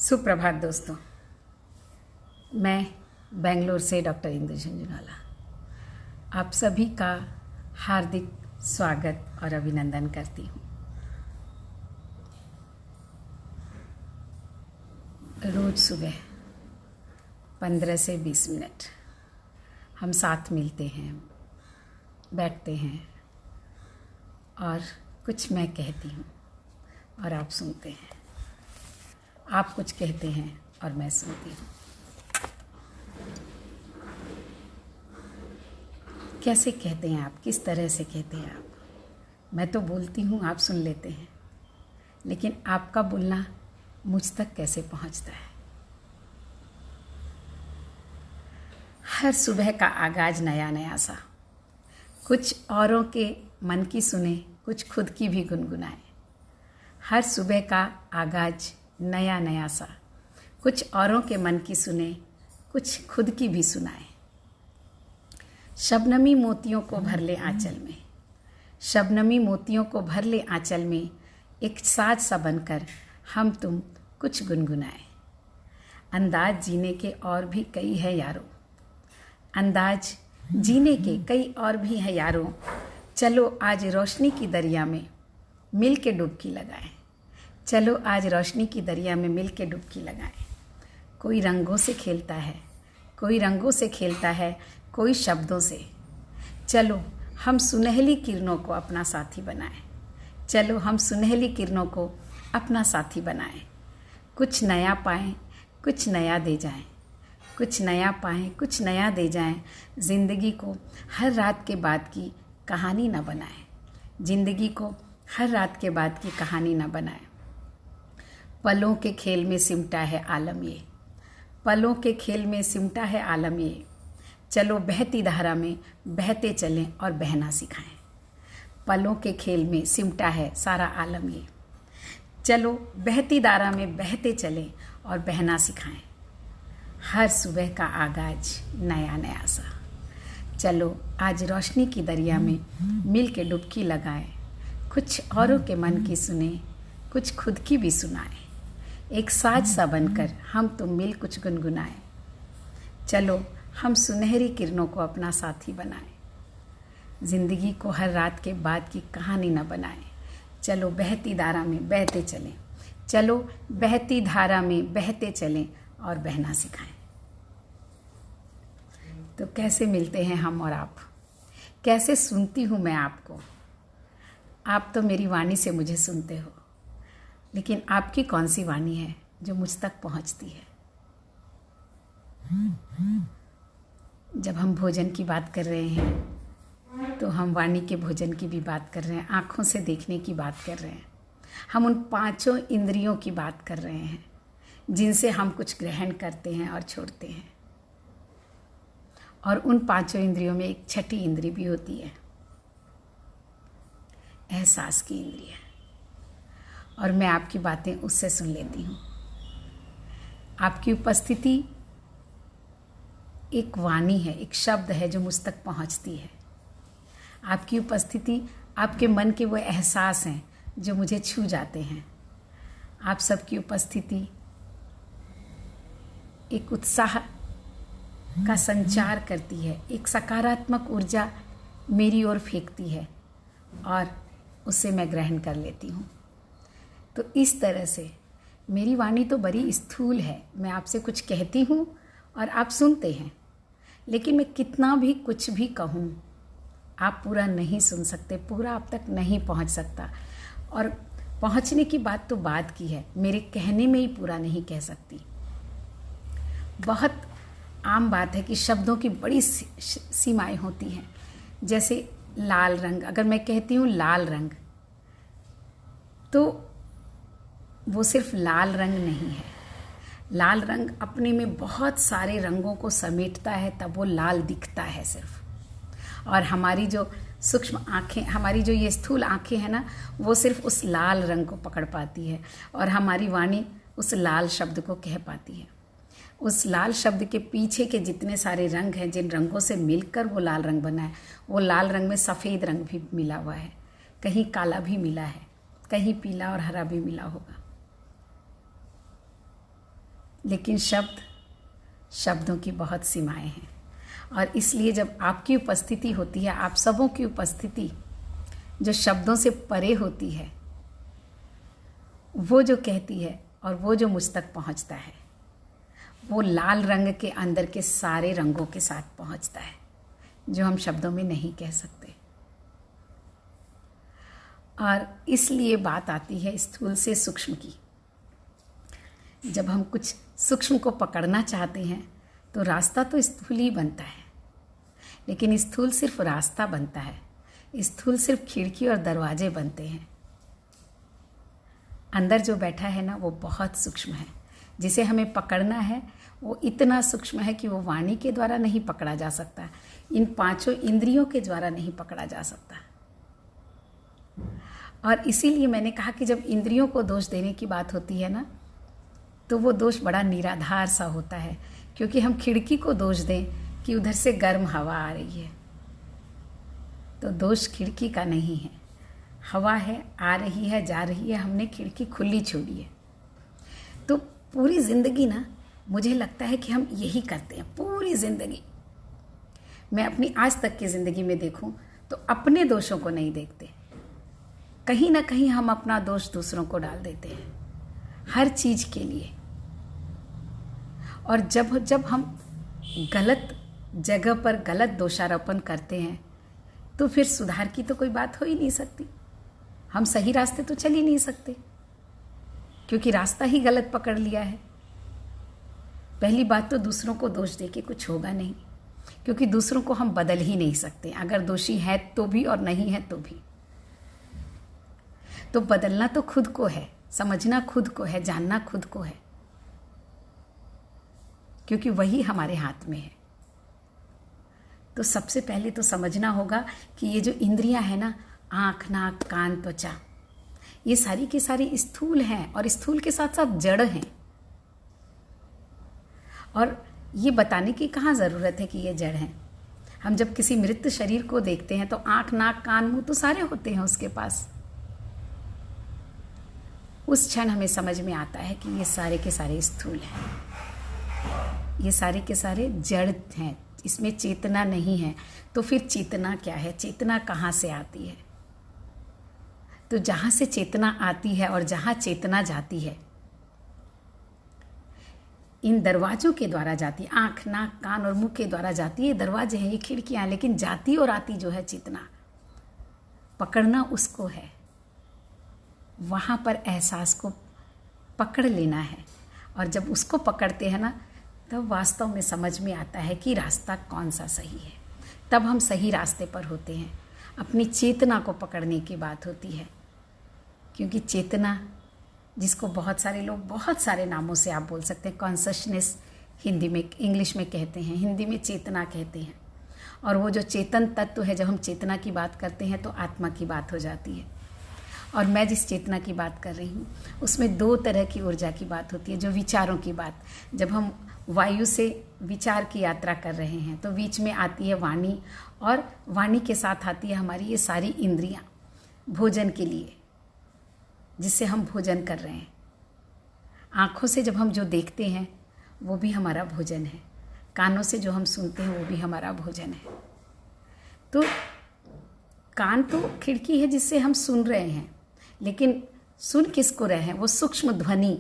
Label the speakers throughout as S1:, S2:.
S1: सुप्रभात दोस्तों। मैं बेंगलोर से डॉक्टर इंदु झुंझुनवाला आप सभी का हार्दिक स्वागत और अभिनंदन करती हूँ। रोज़ सुबह 15 से 20 मिनट हम साथ मिलते हैं, बैठते हैं और कुछ मैं कहती हूँ और आप सुनते हैं। आप कुछ कहते हैं और मैं सुनती हूँ। कैसे कहते हैं आप, किस तरह से कहते हैं आप? मैं तो बोलती हूँ, आप सुन लेते हैं, लेकिन आपका बोलना मुझ तक कैसे पहुँचता है? हर सुबह का आगाज नया नया सा, कुछ औरों के मन की सुने, कुछ खुद की भी गुनगुनाए। हर सुबह का आगाज नया नया सा, कुछ औरों के मन की सुने, कुछ खुद की भी सुनाए। शबनमी मोतियों को भर ले आंचल में, शबनमी मोतियों को भर ले आंचल में, एक साज सा बनकर हम तुम कुछ गुनगुनाए। अंदाज जीने के और भी कई है यारों, अंदाज जीने के कई और भी है यारों। चलो आज रोशनी की दरिया में मिल के डुबकी लगाएं, चलो आज रोशनी की दरिया में मिल के डुबकी लगाएं। कोई रंगों से खेलता है, कोई रंगों से खेलता है, कोई शब्दों से। चलो हम सुनहली किरणों को अपना साथी बनाएं, चलो हम सुनहली किरणों को अपना साथी बनाएं। कुछ नया पाएं, कुछ नया दे जाएं, कुछ नया पाएं, कुछ नया दे जाएं। ज़िंदगी को हर रात के बाद की कहानी न बनाएं, ज़िंदगी को हर रात के बाद की कहानी न बनाएं। पलों के खेल में सिमटा है आलम ये, पलों के खेल में सिमटा है आलम ये। चलो बहती धारा में बहते चलें और बहना सिखाएं। पलों के खेल में सिमटा है सारा आलम ये, चलो बहती धारा में बहते चलें और बहना सिखाएं। हर सुबह का आगाज नया नया सा, चलो आज रोशनी की दरिया में मिल के डुबकी लगाएं। कुछ औरों के मन की सुने, कुछ खुद की भी सुनाएं। एक साज सा बनकर हम तुम मिल कुछ गुनगुनाएं। चलो हम सुनहरी किरणों को अपना साथी बनाएं, ज़िंदगी को हर रात के बाद की कहानी न बनाएं। चलो बहती धारा में बहते चलें, चलो बहती धारा में बहते चलें और बहना सिखाएं। तो कैसे मिलते हैं हम और आप? कैसे सुनती हूँ मैं आपको? आप तो मेरी वाणी से मुझे सुनते हो, लेकिन आपकी कौन सी वाणी है जो मुझ तक पहुँचती है? जब हम भोजन की बात कर रहे हैं तो हम वाणी के भोजन की भी बात कर रहे हैं, आँखों से देखने की बात कर रहे हैं, हम उन पांचों इंद्रियों की बात कर रहे हैं जिनसे हम कुछ ग्रहण करते हैं और छोड़ते हैं। और उन पांचों इंद्रियों में एक छठी इंद्री भी होती है, एहसास की इंद्रिय। और मैं आपकी बातें उससे सुन लेती हूँ। आपकी उपस्थिति एक वाणी है, एक शब्द है जो मुझ तक पहुँचती है। आपकी उपस्थिति, आपके मन के वो एहसास हैं जो मुझे छू जाते हैं। आप सबकी उपस्थिति एक उत्साह का संचार करती है, एक सकारात्मक ऊर्जा मेरी ओर फेंकती है और उसे मैं ग्रहण कर लेती हूँ। तो इस तरह से मेरी वाणी तो बड़ी स्थूल है, मैं आपसे कुछ कहती हूँ और आप सुनते हैं, लेकिन मैं कितना भी कुछ भी कहूँ आप पूरा नहीं सुन सकते, पूरा आप तक नहीं पहुँच सकता। और पहुँचने की बात तो बात की है, मेरे कहने में ही पूरा नहीं कह सकती। बहुत आम बात है कि शब्दों की बड़ी सीमाएं होती हैं। जैसे लाल रंग, अगर मैं कहती हूँ लाल रंग, तो वो सिर्फ लाल रंग नहीं है। लाल रंग अपने में बहुत सारे रंगों को समेटता है, तब वो लाल दिखता है सिर्फ। और हमारी जो सूक्ष्म आँखें, हमारी जो ये स्थूल आँखें हैं ना, वो सिर्फ उस लाल रंग को पकड़ पाती है और हमारी वाणी उस लाल शब्द को कह पाती है। उस लाल शब्द के पीछे के जितने सारे रंग हैं, जिन रंगों से मिलकर वो लाल रंग बना है, वो लाल रंग में सफ़ेद रंग भी मिला हुआ है, कहीं काला भी मिला है, कहीं पीला और हरा भी मिला होगा। लेकिन शब्दों की बहुत सीमाएं हैं। और इसलिए जब आपकी उपस्थिति होती है, आप सबों की उपस्थिति जो शब्दों से परे होती है, वो जो कहती है और वो जो मुझ तक पहुंचता है, वो लाल रंग के अंदर के सारे रंगों के साथ पहुंचता है, जो हम शब्दों में नहीं कह सकते। और इसलिए बात आती है स्थूल से सूक्ष्म की। जब हम कुछ सूक्ष्म को पकड़ना चाहते हैं तो रास्ता तो स्थूल ही बनता है, लेकिन स्थूल सिर्फ रास्ता बनता है, स्थूल सिर्फ खिड़की और दरवाजे बनते हैं। अंदर जो बैठा है ना, वो बहुत सूक्ष्म है। जिसे हमें पकड़ना है वो इतना सूक्ष्म है कि वो वाणी के द्वारा नहीं पकड़ा जा सकता, इन पांचों इंद्रियों के द्वारा नहीं पकड़ा जा सकता। और इसीलिए मैंने कहा कि जब इंद्रियों को दोष देने की बात होती है ना, तो वो दोष बड़ा निराधार सा होता है, क्योंकि हम खिड़की को दोष दें कि उधर से गर्म हवा आ रही है, तो दोष खिड़की का नहीं है। हवा है, आ रही है, जा रही है, हमने खिड़की खुली छोड़ी है। तो पूरी ज़िंदगी ना, मुझे लगता है कि हम यही करते हैं पूरी ज़िंदगी। मैं अपनी आज तक की ज़िंदगी में देखूं तो अपने दोषों को नहीं देखते, कहीं ना कहीं हम अपना दोष दूसरों को डाल देते हैं हर चीज़ के लिए। और जब हम गलत जगह पर गलत दोषारोपण करते हैं तो फिर सुधार की तो कोई बात हो ही नहीं सकती। हम सही रास्ते तो चल ही नहीं सकते, क्योंकि रास्ता ही गलत पकड़ लिया है। पहली बात तो दूसरों को दोष दे के कुछ होगा नहीं, क्योंकि दूसरों को हम बदल ही नहीं सकते, अगर दोषी है तो भी और नहीं है तो भी। तो बदलना तो खुद को है, समझना खुद को है, जानना खुद को है, क्योंकि वही हमारे हाथ में है। तो सबसे पहले तो समझना होगा कि ये जो इंद्रियां हैं ना, आँख, नाक, कान, त्वचा, ये सारी की सारी स्थूल हैं और स्थूल के साथ साथ जड़ हैं। और ये बताने की कहाँ ज़रूरत है कि ये जड़ हैं। हम जब किसी मृत शरीर को देखते हैं तो आँख, नाक, कान, मुंह तो सारे होते हैं उसके पास। उस क्षण हमें समझ में आता है कि ये सारे के सारे स्थूल हैं, ये सारे के सारे जड़ हैं, इसमें चेतना नहीं है। तो फिर चेतना क्या है, चेतना कहाँ से आती है? तो जहाँ से चेतना आती है और जहाँ चेतना जाती है, इन दरवाजों के द्वारा जाती है। आँख, नाक, कान और मुंह के द्वारा जाती है, ये दरवाजे हैं, ये खिड़कियाँ, लेकिन जाती और आती जो है चेतना, पकड़ना उसको है। वहाँ पर एहसास को पकड़ लेना है, और जब उसको पकड़ते हैं ना, तब वास्तव में समझ में आता है कि रास्ता कौन सा सही है। तब हम सही रास्ते पर होते हैं। अपनी चेतना को पकड़ने की बात होती है, क्योंकि चेतना, जिसको बहुत सारे लोग बहुत सारे नामों से आप बोल सकते हैं, कॉन्शसनेस हिंदी में, इंग्लिश में कहते हैं, हिंदी में चेतना कहते हैं। और वो जो चेतन तत्व है, जब हम चेतना की बात करते हैं तो आत्मा की बात हो जाती है। और मैं जिस चेतना की बात कर रही हूँ उसमें दो तरह की ऊर्जा की बात होती है। जो विचारों की बात, जब हम वायु से विचार की यात्रा कर रहे हैं तो बीच में आती है वाणी, और वाणी के साथ आती है हमारी ये सारी इंद्रियां भोजन के लिए, जिससे हम भोजन कर रहे हैं। आँखों से जब हम जो देखते हैं वो भी हमारा भोजन है, कानों से जो हम सुनते हैं वो भी हमारा भोजन है। तो कान तो खिड़की है जिससे हम सुन रहे हैं, लेकिन सुन किसको रहे हैं? वो सूक्ष्म ध्वनि।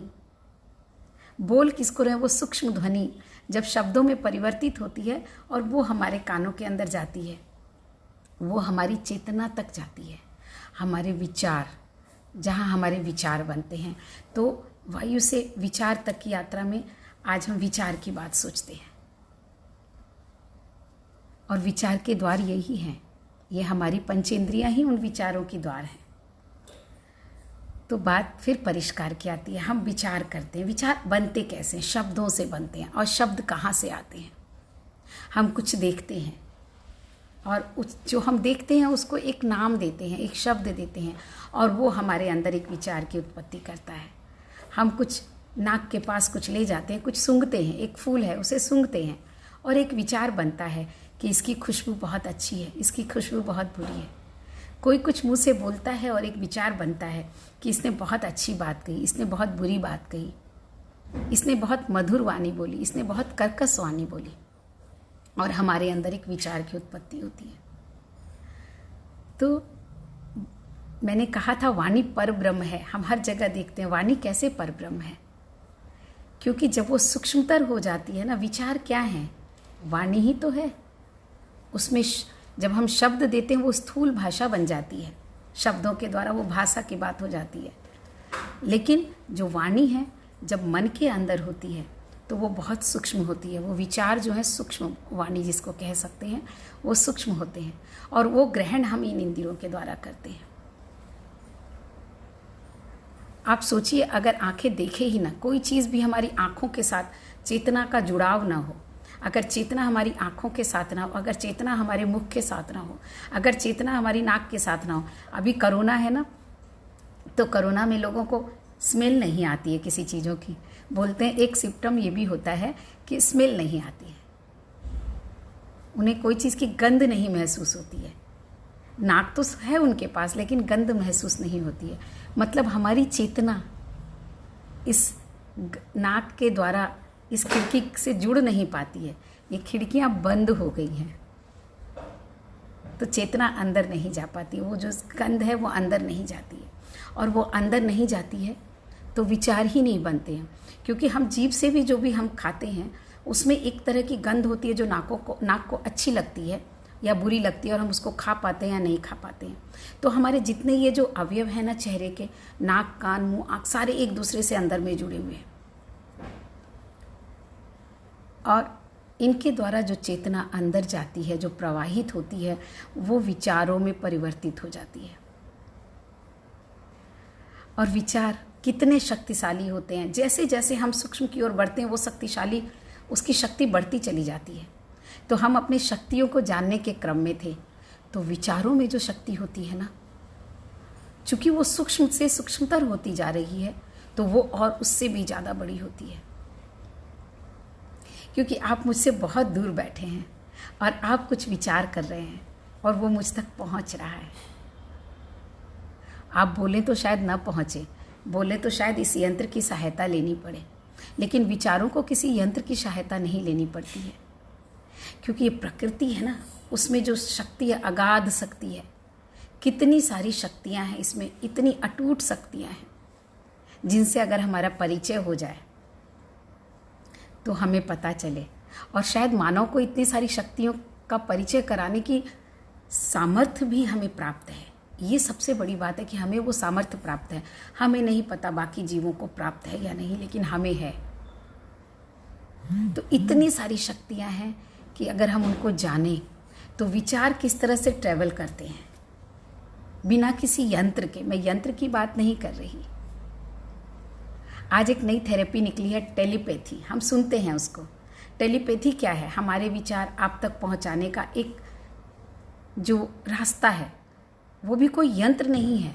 S1: बोल किसको रहे हैं? वो सूक्ष्म ध्वनि जब शब्दों में परिवर्तित होती है और वो हमारे कानों के अंदर जाती है, वो हमारी चेतना तक जाती है, हमारे विचार, जहाँ हमारे विचार बनते हैं। तो वायु से विचार तक की यात्रा में आज हम विचार की बात सोचते हैं, और विचार के द्वार यही हैं, ये हमारी पंचेंद्रियां ही उन विचारों की द्वार हैं। तो बात फिर परिष्कार की आती है। हम विचार करते हैं, विचार बनते कैसे? शब्दों से बनते हैं। और शब्द कहाँ से आते हैं? हम कुछ देखते हैं और जो हम देखते हैं उसको एक नाम देते हैं, एक शब्द देते हैं, और वो हमारे अंदर एक विचार की उत्पत्ति करता है। हम कुछ नाक के पास कुछ ले जाते हैं, कुछ सूंघते हैं, एक फूल है उसे सूंघते हैं, और एक विचार बनता है कि इसकी खुशबू बहुत अच्छी है, इसकी खुशबू बहुत बुरी है। कोई कुछ मुंह से बोलता है और एक विचार बनता है कि इसने बहुत अच्छी बात कही, इसने बहुत बुरी बात कही। इसने बहुत मधुर वाणी बोली, इसने बहुत कर्कश वाणी बोली, और हमारे अंदर एक विचार की उत्पत्ति होती है। तो मैंने कहा था वाणी पर ब्रह्म है। हम हर जगह देखते हैं वाणी कैसे पर ब्रह्म है, क्योंकि जब वो सूक्ष्मतर हो जाती है ना, विचार क्या है, वाणी ही तो है। उसमें जब हम शब्द देते हैं वो स्थूल भाषा बन जाती है, शब्दों के द्वारा वो भाषा की बात हो जाती है। लेकिन जो वाणी है जब मन के अंदर होती है तो वो बहुत सूक्ष्म होती है। वो विचार जो है सूक्ष्म वाणी जिसको कह सकते हैं, वो सूक्ष्म होते हैं, और वो ग्रहण हम इन इंद्रियों के द्वारा करते हैं। आप सोचिए, अगर आंखें देखे ही ना, कोई चीज़ भी हमारी आंखों के साथ चेतना का जुड़ाव ना हो, अगर चेतना हमारी आंखों के साथ ना हो, अगर चेतना हमारे मुख के साथ ना हो, अगर चेतना हमारी नाक के साथ ना हो। अभी कोरोना है ना, तो कोरोना में लोगों को स्मेल नहीं आती है किसी चीज़ों की। बोलते हैं एक सिम्टम ये भी होता है कि स्मेल नहीं आती है, उन्हें कोई चीज़ की गंध नहीं महसूस होती है। नाक तो है उनके पास, लेकिन गंध महसूस नहीं होती है। मतलब हमारी चेतना इस नाक के द्वारा इस खिड़की से जुड़ नहीं पाती है। ये खिड़कियां बंद हो गई हैं, तो चेतना अंदर नहीं जा पाती। वो जो गंध है वो अंदर नहीं जाती है, और वो अंदर नहीं जाती है तो विचार ही नहीं बनते हैं। क्योंकि हम जीभ से भी जो भी हम खाते हैं उसमें एक तरह की गंध होती है जो नाक को अच्छी लगती है या बुरी लगती है, और हम उसको खा पाते हैं या नहीं खा पाते हैं। तो हमारे जितने ये जो अवयव हैं ना चेहरे के, नाक, कान, मुंह, आँख, सारे एक दूसरे से अंदर में जुड़े हुए हैं, और इनके द्वारा जो चेतना अंदर जाती है, जो प्रवाहित होती है, वो विचारों में परिवर्तित हो जाती है। और विचार कितने शक्तिशाली होते हैं। जैसे जैसे हम सूक्ष्म की ओर बढ़ते हैं वो शक्तिशाली, उसकी शक्ति बढ़ती चली जाती है। तो हम अपनी शक्तियों को जानने के क्रम में थे, तो विचारों में जो शक्ति होती है ना, चूंकि वो सूक्ष्म से सूक्ष्मतर होती जा रही है, तो वो और उससे भी ज़्यादा बड़ी होती है। क्योंकि आप मुझसे बहुत दूर बैठे हैं और आप कुछ विचार कर रहे हैं और वो मुझ तक पहुंच रहा है। आप बोलें तो शायद ना पहुंचे, बोले तो शायद इस यंत्र की सहायता लेनी पड़े, लेकिन विचारों को किसी यंत्र की सहायता नहीं लेनी पड़ती है। क्योंकि ये प्रकृति है ना, उसमें जो शक्ति है, अगाध शक्ति है। कितनी सारी शक्तियां हैं इसमें, इतनी अटूट शक्तियां हैं जिनसे अगर हमारा परिचय हो जाए तो हमें पता चले। और शायद मानव को इतनी सारी शक्तियों का परिचय कराने की सामर्थ्य भी हमें प्राप्त है। ये सबसे बड़ी बात है कि हमें वो सामर्थ्य प्राप्त है। हमें नहीं पता बाकी जीवों को प्राप्त है या नहीं, लेकिन हमें है। तो इतनी सारी शक्तियां हैं कि अगर हम उनको जानें तो विचार किस तरह से ट्रैवल करते हैं बिना किसी यंत्र के। मैं यंत्र की बात नहीं कर रही। आज एक नई थेरेपी निकली है, टेलीपैथी। हम सुनते हैं उसको। टेलीपैथी क्या है? हमारे विचार आप तक पहुंचाने का एक जो रास्ता है, वो भी कोई यंत्र नहीं है,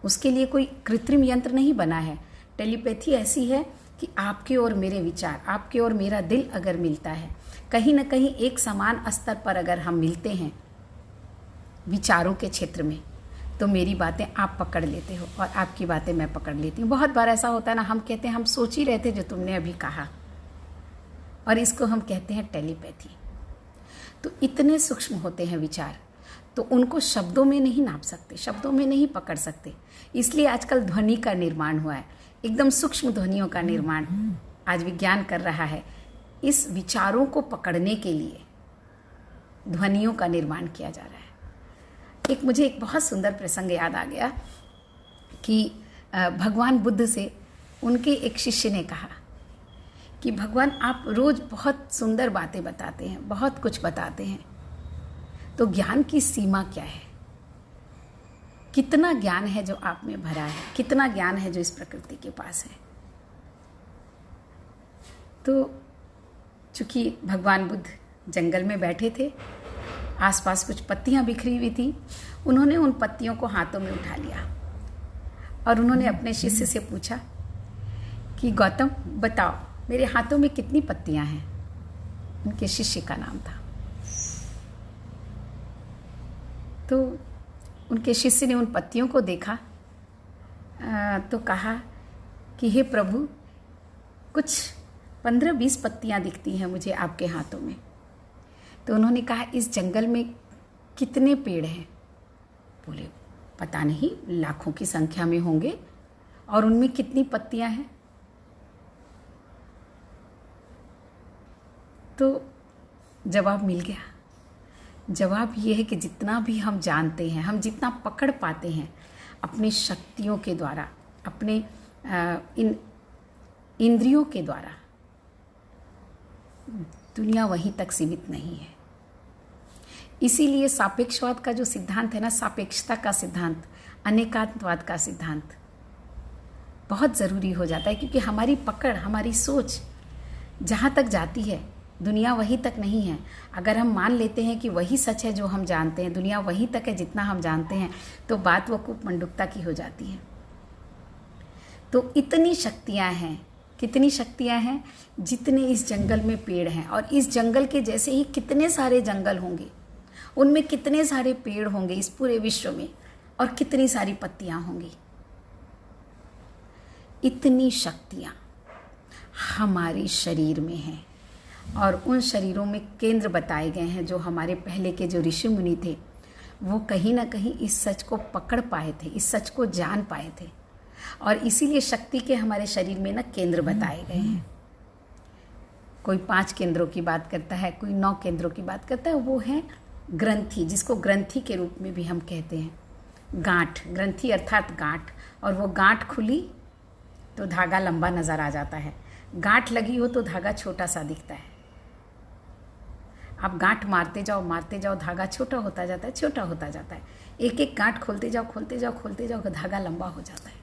S1: उसके लिए कोई कृत्रिम यंत्र नहीं बना है। टेलीपैथी ऐसी है कि आपके और मेरे विचार, आपके और मेरा दिल अगर मिलता है, कहीं ना कहीं एक समान स्तर पर अगर हम मिलते हैं विचारों के क्षेत्र में, तो मेरी बातें आप पकड़ लेते हो और आपकी बातें मैं पकड़ लेती हूँ। बहुत बार ऐसा होता है ना, हम कहते हैं हम सोच ही रहे थे जो तुमने अभी कहा, और इसको हम कहते हैं टेलीपैथी। तो इतने सूक्ष्म होते हैं विचार, तो उनको शब्दों में नहीं नाप सकते, शब्दों में नहीं पकड़ सकते। इसलिए आजकल ध्वनि का निर्माण हुआ है, एकदम सूक्ष्म ध्वनियों का निर्माण आज विज्ञान कर रहा है। इस विचारों को पकड़ने के लिए ध्वनियों का निर्माण किया जा रहा है। मुझे एक बहुत सुंदर प्रसंग याद आ गया कि भगवान बुद्ध से उनके एक शिष्य ने कहा कि भगवान आप रोज बहुत सुंदर बातें बताते हैं, बहुत कुछ बताते हैं, तो ज्ञान की सीमा क्या है? कितना ज्ञान है जो आप में भरा है, कितना ज्ञान है जो इस प्रकृति के पास है? तो चूंकि भगवान बुद्ध जंगल में बैठे थे, आसपास कुछ पत्तियां बिखरी हुई थी, उन्होंने उन पत्तियों को हाथों में उठा लिया और उन्होंने अपने शिष्य से पूछा कि गौतम बताओ मेरे हाथों में कितनी पत्तियां हैं? उनके शिष्य का नाम था। तो उनके शिष्य ने उन पत्तियों को देखा तो कहा कि हे प्रभु, कुछ 15-20 पत्तियां दिखती हैं मुझे आपके हाथों में। तो उन्होंने कहा इस जंगल में कितने पेड़ हैं? बोले पता नहीं, लाखों की संख्या में होंगे। और उनमें कितनी पत्तियां हैं? तो जवाब मिल गया। जवाब ये है कि जितना भी हम जानते हैं, हम जितना पकड़ पाते हैं अपनी शक्तियों के द्वारा, अपने इन इंद्रियों के द्वारा, दुनिया वहीं तक सीमित नहीं है। इसीलिए सापेक्षवाद का जो सिद्धांत है ना, सापेक्षता का सिद्धांत, अनेकात्मवाद का सिद्धांत बहुत ज़रूरी हो जाता है, क्योंकि हमारी पकड़, हमारी सोच जहाँ तक जाती है दुनिया वहीं तक नहीं है। अगर हम मान लेते हैं कि वही सच है जो हम जानते हैं, दुनिया वहीं तक है जितना हम जानते हैं, तो बात वो कूपमंडुकता की हो जाती है। तो इतनी शक्तियाँ हैं, कितनी शक्तियाँ हैं? जितने इस जंगल में पेड़ हैं, और इस जंगल के जैसे ही कितने सारे जंगल होंगे, उनमें कितने सारे पेड़ होंगे इस पूरे विश्व में, और कितनी सारी पत्तियाँ होंगी। इतनी शक्तियाँ हमारे शरीर में हैं, और उन शरीरों में केंद्र बताए गए हैं। जो हमारे पहले के जो ऋषि मुनि थे, वो कहीं ना कहीं इस सच को पकड़ पाए थे, इस सच को जान पाए थे, और इसीलिए शक्ति के हमारे शरीर में ना केंद्र बताए गए हैं। कोई 5 केंद्रों की बात करता है, कोई 9 केंद्रों की बात करता है। वो है ग्रंथि, जिसको ग्रंथि के रूप में भी हम कहते हैं। गांठ, ग्रंथि अर्थात गांठ। और वो गांठ खुली तो धागा लंबा नज़र आ जाता है, गांठ लगी हो तो धागा छोटा सा दिखता है। आप गांठ मारते जाओ, धागा छोटा होता जाता है, छोटा होता जाता है। एक एक गांठ खोलते जाओ, धागा लंबा हो जाता है।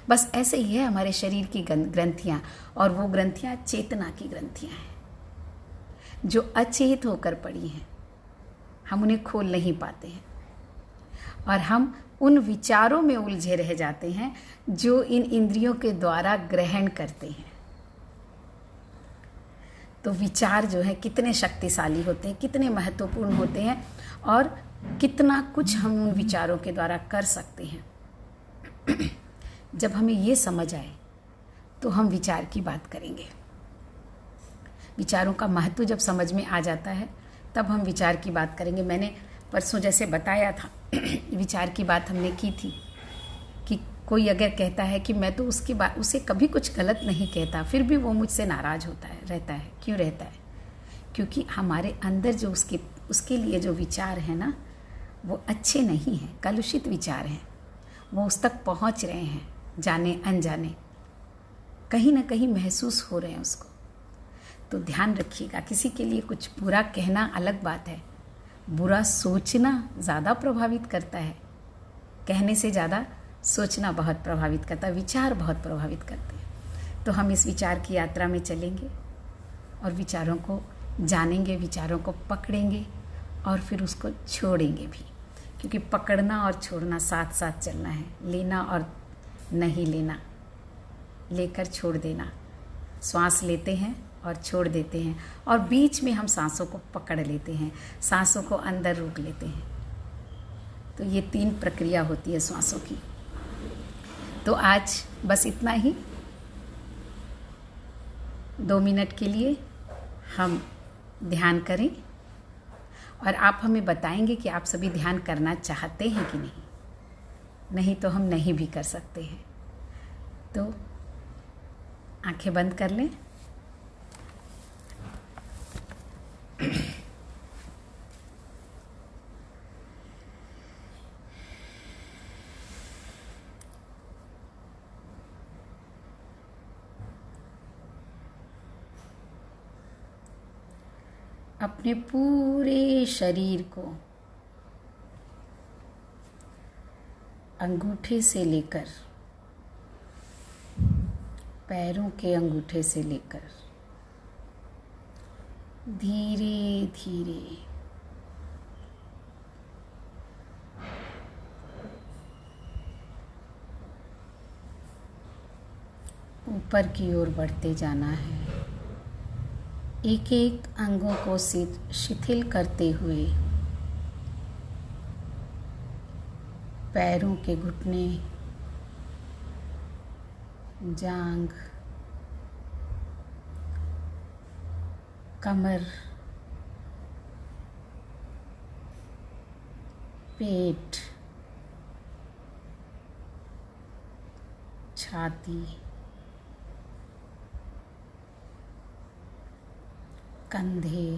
S1: बस ऐसे ही है हमारे शरीर की ग्रंथियाँ, और वो ग्रंथियाँ चेतना की ग्रंथियाँ हैं जो अचेत होकर पड़ी हैं। हम उन्हें खोल नहीं पाते हैं, और हम उन विचारों में उलझे रह जाते हैं जो इन इंद्रियों के द्वारा ग्रहण करते हैं। तो विचार जो है कितने शक्तिशाली होते हैं, कितने महत्वपूर्ण होते हैं, और कितना कुछ हम उन विचारों के द्वारा कर सकते हैं। जब हमें ये समझ आए तो हम विचार की बात करेंगे। विचारों का महत्व जब समझ में आ जाता है तब हम विचार की बात करेंगे। मैंने परसों जैसे बताया था विचार की बात हमने की थी कि कोई अगर कहता है कि मैं तो उसे कभी कुछ गलत नहीं कहता, फिर भी वो मुझसे नाराज़ रहता है। क्यों रहता है? क्योंकि हमारे अंदर जो उसके लिए जो विचार है ना, वो अच्छे नहीं हैं, कलुषित विचार हैं। वो उस तक पहुंच रहे हैं, जाने अनजाने कहीं ना कहीं महसूस हो रहे हैं उसको। तो ध्यान रखिएगा, किसी के लिए कुछ बुरा कहना अलग बात है, बुरा सोचना ज़्यादा प्रभावित करता है। कहने से ज़्यादा सोचना बहुत प्रभावित करता है, विचार बहुत प्रभावित करते हैं। तो हम इस विचार की यात्रा में चलेंगे और विचारों को जानेंगे, विचारों को पकड़ेंगे और फिर उसको छोड़ेंगे भी, क्योंकि पकड़ना और छोड़ना साथ साथ चलना है। लेना और नहीं लेना, लेकर छोड़ देना। श्वास लेते हैं और छोड़ देते हैं, और बीच में हम सांसों को पकड़ लेते हैं, सांसों को अंदर रोक लेते हैं। तो ये 3 प्रक्रिया होती है श्वासों की। तो आज बस इतना ही। 2 मिनट के लिए हम ध्यान करें, और आप हमें बताएंगे कि आप सभी ध्यान करना चाहते हैं कि नहीं। नहीं तो हम नहीं भी कर सकते हैं। तो आंखें बंद कर लें। अपने पूरे शरीर को अंगूठे से लेकर, पैरों के अंगूठे से लेकर धीरे धीरे ऊपर की ओर बढ़ते जाना है। एक एक अंगों को शिथिल करते हुए पैरों के घुटने, जांघ, कमर, पेट, छाती, कंधे,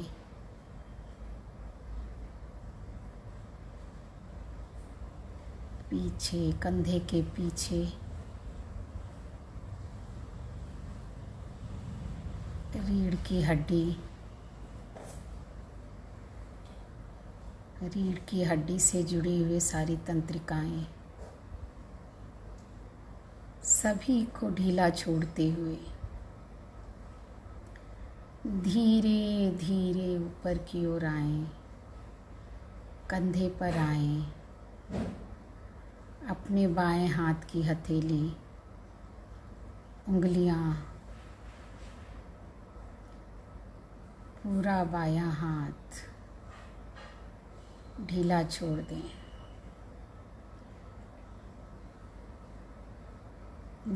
S1: पीछे, कंधे के पीछे, रीढ़ की हड्डी, रीढ़ की हड्डी से जुड़ी हुई सारी तंत्रिकाएं, सभी को ढीला छोड़ते हुए धीरे धीरे ऊपर की ओर आएं, कंधे पर आएं, अपने बाएं हाथ की हथेली, उंगलियां, पूरा बायां हाथ ढीला छोड़ दें।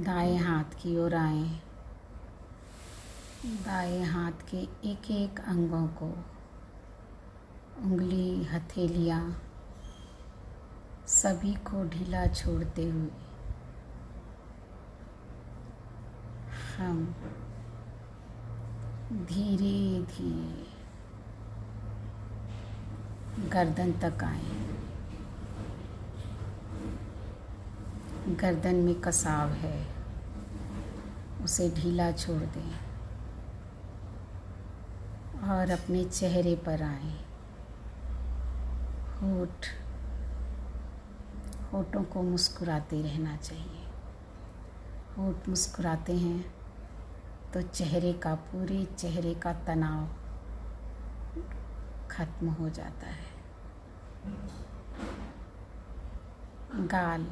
S1: दाएं हाथ की ओर आएं, दाएं हाथ के एक एक अंगों को, उंगली, हथेलियां, सभी को ढीला छोड़ते हुए हम धीरे धीरे गर्दन तक आए। गर्दन में कसाव है, उसे ढीला छोड़ दें और अपने चेहरे पर आए। होठों को मुस्कुराते रहना चाहिए। होठ मुस्कुराते हैं तो पूरे चेहरे का तनाव खत्म हो जाता है। गाल,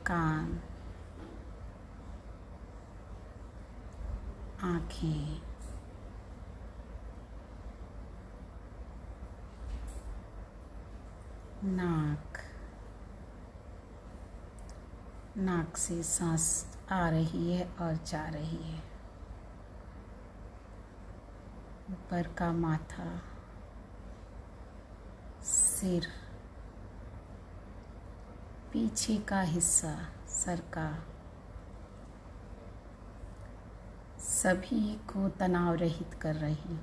S1: कान, आँखें, नाक से सांस आ रही है और जा रही है। ऊपर का माथा, सिर, पीछे का हिस्सा सर का, सभी को तनाव रहित कर रही हूँ।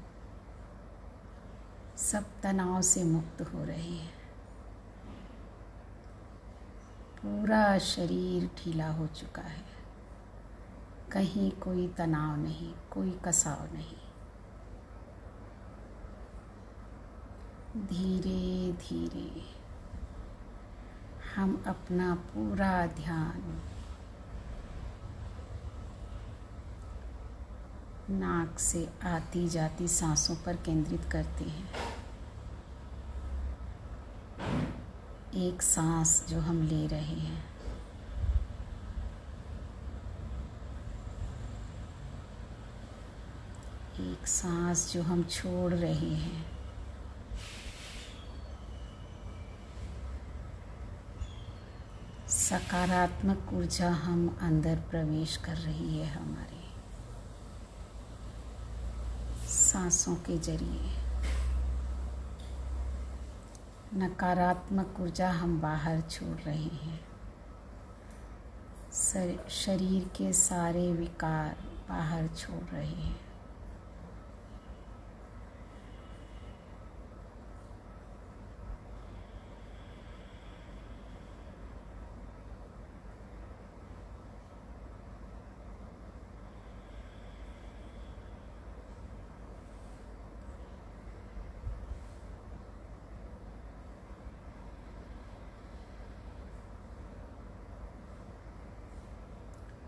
S1: सब तनाव से मुक्त हो रही है। पूरा शरीर ढीला हो चुका है। कहीं कोई तनाव नहीं, कोई कसाव नहीं। धीरे धीरे हम अपना पूरा ध्यान नाक से आती जाती सांसों पर केंद्रित करते हैं। एक सांस जो हम ले रहे हैं, एक सांस जो हम छोड़ रहे हैं, सकारात्मक ऊर्जा हम अंदर प्रवेश कर रही है हमारे सांसों के जरिए। नकारात्मक ऊर्जा हम बाहर छोड़ रहे हैं। शरीर के सारे विकार बाहर छोड़ रहे हैं।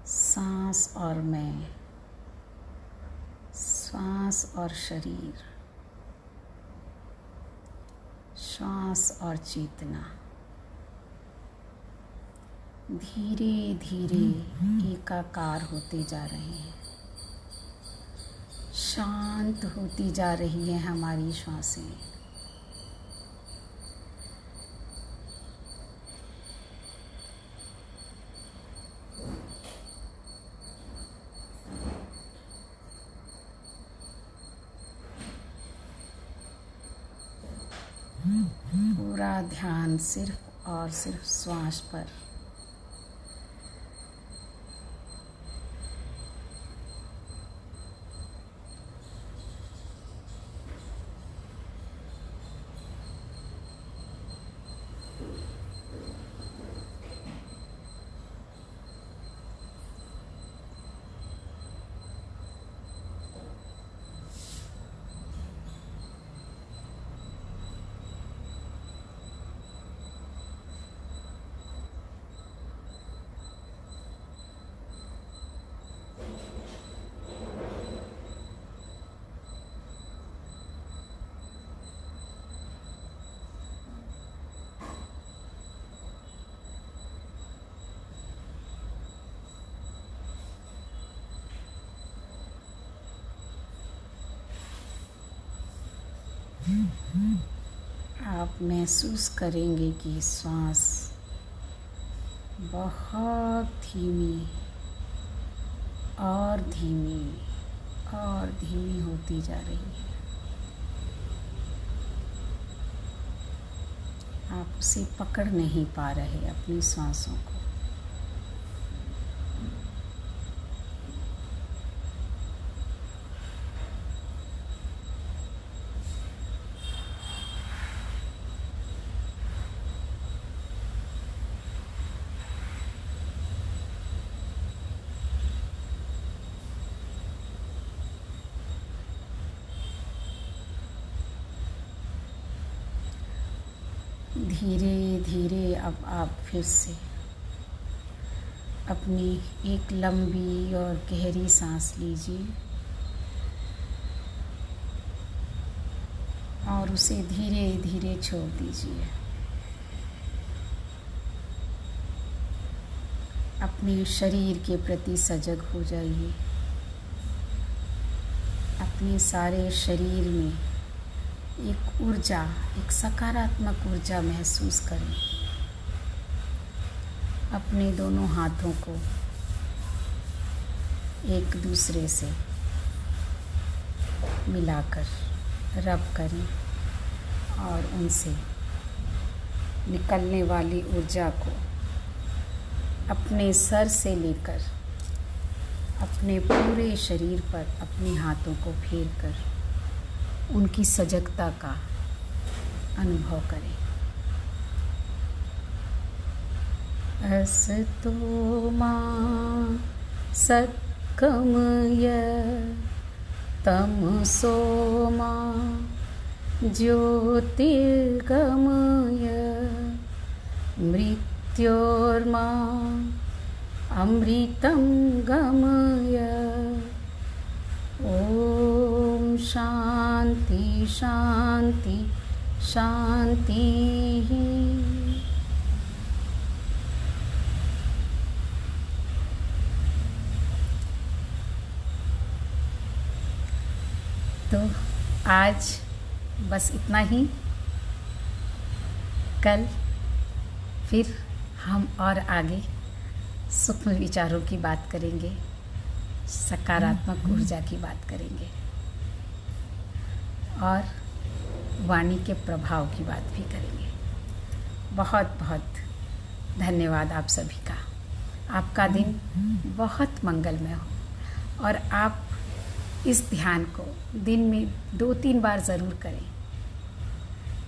S1: सांस और मैं, श्वास और शरीर, श्वास और चेतना धीरे धीरे एकाकार होते जा रहे हैं। शांत होती जा रही है हमारी श्वासें। पूरा ध्यान सिर्फ और सिर्फ श्वास पर। आप महसूस करेंगे कि सांस बहुत धीमी और धीमी और धीमी होती जा रही है। आप उसे पकड़ नहीं पा रहे अपनी सांसों को। धीरे धीरे अब आप फिर से अपनी एक लंबी और गहरी सांस लीजिए और उसे धीरे धीरे छोड़ दीजिए। अपने शरीर के प्रति सजग हो जाइए। अपने सारे शरीर में एक ऊर्जा, एक सकारात्मक ऊर्जा महसूस करें। अपने दोनों हाथों को एक दूसरे से मिलाकर रब करें और उनसे निकलने वाली ऊर्जा को अपने सर से लेकर अपने पूरे शरीर पर अपने हाथों को फेर कर उनकी सजगता का अनुभव करें। असतो मा सत्कमय तमसो मा ज्योतिर्गमय मृत्योर्मा अमृतं गमय। ओम शांति शांति शांति। तो आज बस इतना ही। कल फिर हम और आगे सूक्ष्म विचारों की बात करेंगे, सकारात्मक ऊर्जा की बात करेंगे और वाणी के प्रभाव की बात भी करेंगे। बहुत बहुत धन्यवाद आप सभी का। आपका दिन बहुत मंगलमय हो और आप इस ध्यान को दिन में 2-3 बार ज़रूर करें।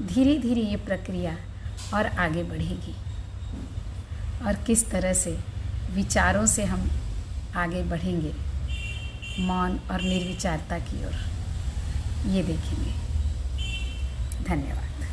S1: धीरे धीरे ये प्रक्रिया और आगे बढ़ेगी और किस तरह से विचारों से हम आगे बढ़ेंगे मौन और निर्विचारता की ओर, ये देखेंगे। धन्यवाद।